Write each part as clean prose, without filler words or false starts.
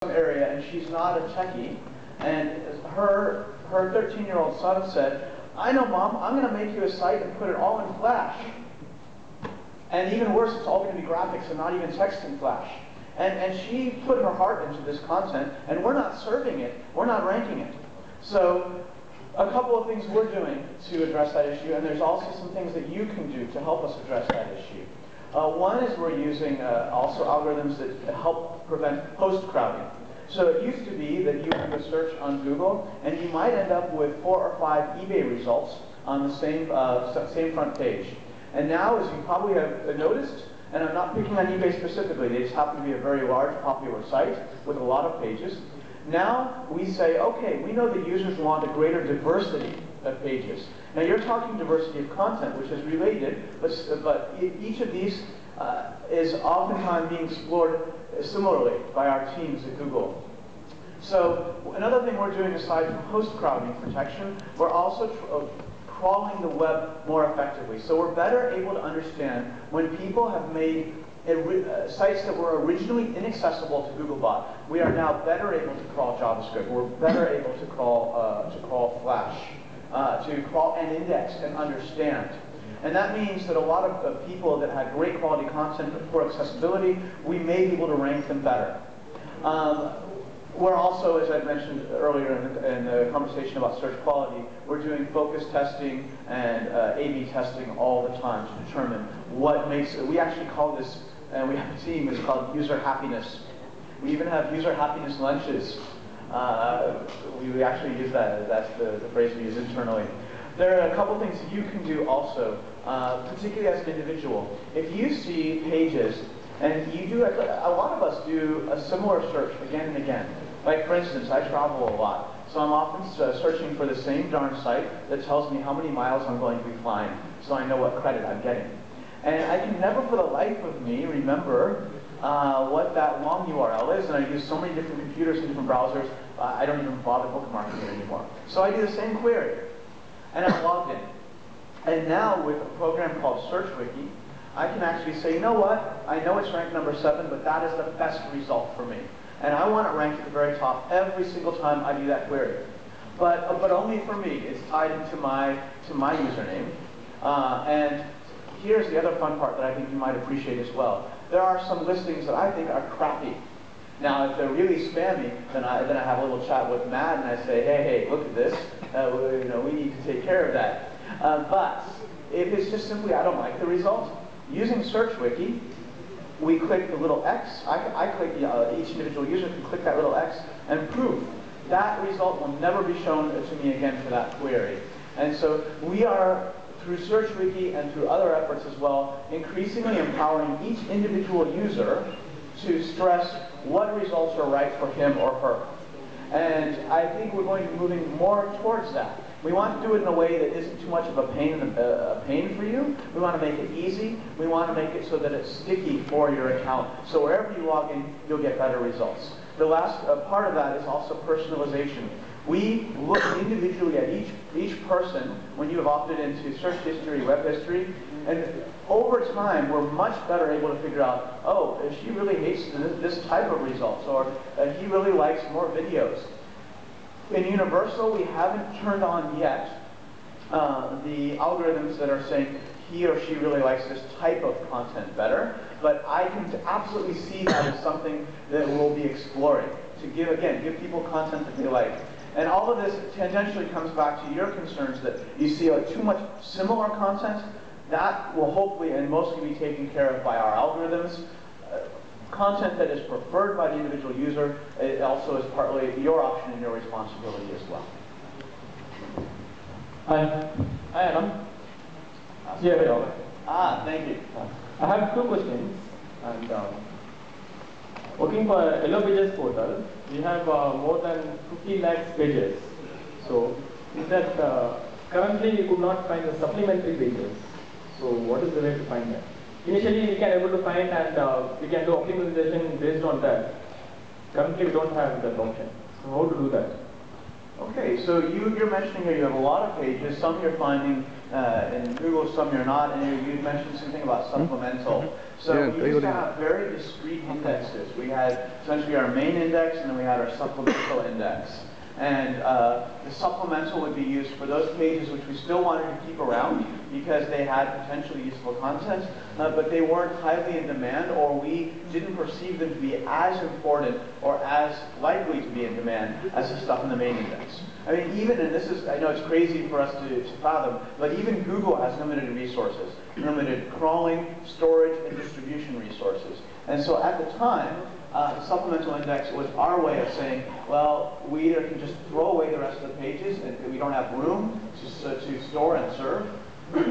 area and she's not a techie, and her 13-year-old son said, "I know, Mom, I'm going to make you a site and put it all in Flash. And even worse, it's all going to be graphics and not even text in Flash." And she put her heart into this content, and we're not serving it, we're not ranking it. So a couple of things we're doing to address that issue, and there's also some things that you can do to help us address that issue. One is we're using also algorithms that help prevent post-crowding. So it used to be that you would do a search on Google, and you might end up with 4 or 5 eBay results on the same front page. And now, as you probably have noticed, and I'm not picking on eBay specifically, they just happen to be a very large, popular site with a lot of pages. Now we say, okay, we know that users want a greater diversity of pages. Now you're talking diversity of content, which is related, but each of these is oftentimes being explored similarly by our teams at Google. So another thing we're doing aside from post-crowding protection, we're also crawling the web more effectively. So we're better able to understand when people have made sites that were originally inaccessible to Googlebot. We are now better able to crawl JavaScript. We're better able to crawl Flash, to crawl and index and understand. And that means that a lot of people that had great quality content but poor accessibility, we may be able to rank them better. We're also, as I mentioned earlier in the conversation about search quality, we're doing focus testing and A/B testing all the time to determine what makes it. We actually call this, and we have a team, it's called user happiness. We even have user happiness lunches. We actually use that, that's the phrase we use internally. There are a couple things that you can do also, particularly as an individual. If you see pages, and you do, a lot of us do a similar search again and again. Like for instance, I travel a lot, so I'm often searching for the same darn site that tells me how many miles I'm going to be flying, so I know what credit I'm getting. And I can never for the life of me remember what that long URL is, and I use so many different computers and different browsers, I don't even bother bookmarking it anymore. So I do the same query, and I'm logged in. And now with a program called SearchWiki, I can actually say, you know what, I know it's ranked number 7, but that is the best result for me. And I want it ranked at the very top every single time I do that query. But only for me. It's tied into my username. And here's the other fun part that I think you might appreciate as well. There are some listings that I think are crappy. Now, if they're really spammy, then I have a little chat with Matt and I say, hey, look at this. We need to take care of that. But if it's just simply I don't like the result, using SearchWiki, we click the little X. I click, each individual user can click that little X and prove that result will never be shown to me again for that query. And so we are, through SearchWiki and through other efforts as well, increasingly empowering each individual user to stress what results are right for him or her. And I think we're going to be moving more towards that. We want to do it in a way that isn't too much of a pain for you. We want to make it easy. We want to make it so that it's sticky for your account. So wherever you log in, you'll get better results. The last part of that is also personalization. We look individually at each person when you have opted into search history, web history, and over time we're much better able to figure out, oh, if she really hates this type of results, or he really likes more videos. In Universal, we haven't turned on yet the algorithms that are saying he or she really likes this type of content better, but I can absolutely see that as something that we'll be exploring, to give people content that they like. And all of this tangentially comes back to your concerns that you see too much similar content. That will hopefully and mostly be taken care of by our algorithms. Content that is preferred by the individual user, it also is partly your option and your responsibility as well. Hi. Hi, Adam. Thank you. I have 2 questions. And working for Yellow Pages portal, we have more than 50 lakhs pages. So, in that currently we could not find the supplementary pages. So, what is the way to find that? Initially, we can able to find and we can do optimization based on that. Currently, we don't have that option. So, how to do that? Okay, so you're mentioning here you have a lot of pages. Some you're finding in Google, some you're not, and you mentioned something about supplemental. So we used to have very discrete indexes. We had essentially our main index, and then we had our supplemental index. And the supplemental would be used for those pages which we still wanted to keep around because they had potentially useful content, but they weren't highly in demand, or we didn't perceive them to be as important or as likely to be in demand as the stuff in the main index. I mean, even, and this is, I know it's crazy for us to fathom, but even Google has limited resources, limited crawling, storage, and distribution resources. And so at the time, the supplemental index was our way of saying, well, we either can just throw away the rest of the pages and we don't have room to store and serve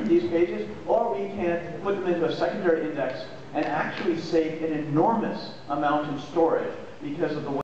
these pages, or we can put them into a secondary index and actually save an enormous amount in storage because of the way